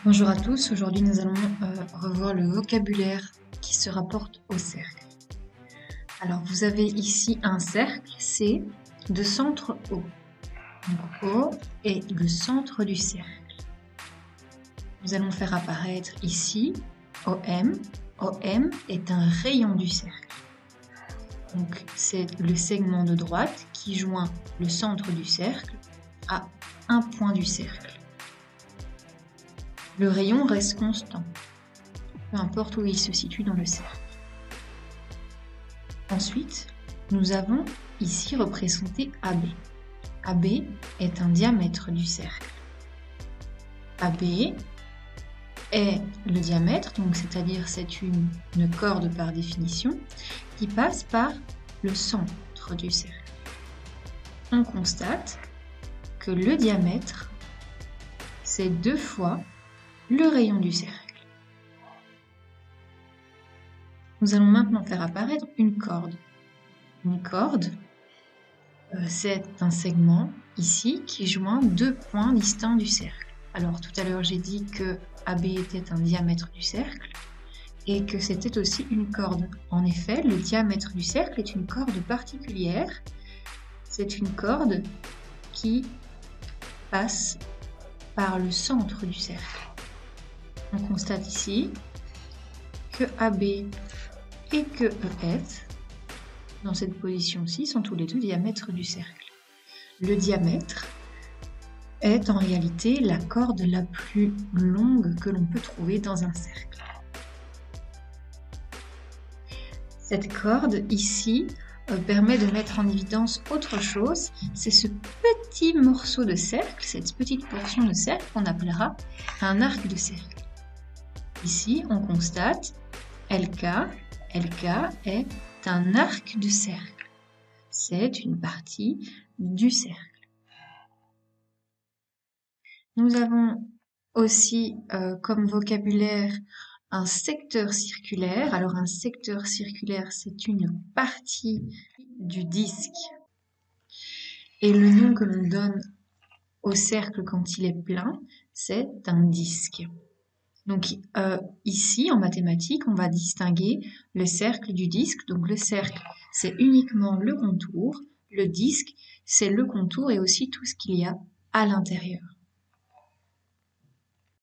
Bonjour à tous, aujourd'hui nous allons revoir le vocabulaire qui se rapporte au cercle. Alors vous avez ici un cercle C de centre O. Donc O est le centre du cercle. Nous allons faire apparaître ici OM. OM est un rayon du cercle. Donc c'est le segment de droite qui joint le centre du cercle à un point du cercle. Le rayon reste constant, peu importe où il se situe dans le cercle. Ensuite, nous avons ici représenté AB. AB est un diamètre du cercle. AB est le diamètre, donc c'est-à-dire c'est une corde par définition, qui passe par le centre du cercle. On constate que le diamètre, c'est 2 fois le rayon du cercle. Nous allons maintenant faire apparaître une corde. Une corde, c'est un segment ici qui joint 2 points distincts du cercle. Alors tout à l'heure j'ai dit que AB était un diamètre du cercle et que c'était aussi une corde. En effet, le diamètre du cercle est une corde particulière. C'est une corde qui passe par le centre du cercle. On constate ici que AB et que EF, dans cette position-ci, sont tous les deux diamètres du cercle. Le diamètre est en réalité la corde la plus longue que l'on peut trouver dans un cercle. Cette corde ici permet de mettre en évidence autre chose, c'est ce petit morceau de cercle, cette petite portion de cercle qu'on appellera un arc de cercle. Ici, on constate LK. LK est un arc de cercle. C'est une partie du cercle. Nous avons aussi comme vocabulaire un secteur circulaire. Alors un secteur circulaire, c'est une partie du disque. Et le nom que l'on donne au cercle quand il est plein, c'est un disque. Donc ici, en mathématiques, on va distinguer le cercle du disque. Donc le cercle, c'est uniquement le contour. Le disque, c'est le contour et aussi tout ce qu'il y a à l'intérieur.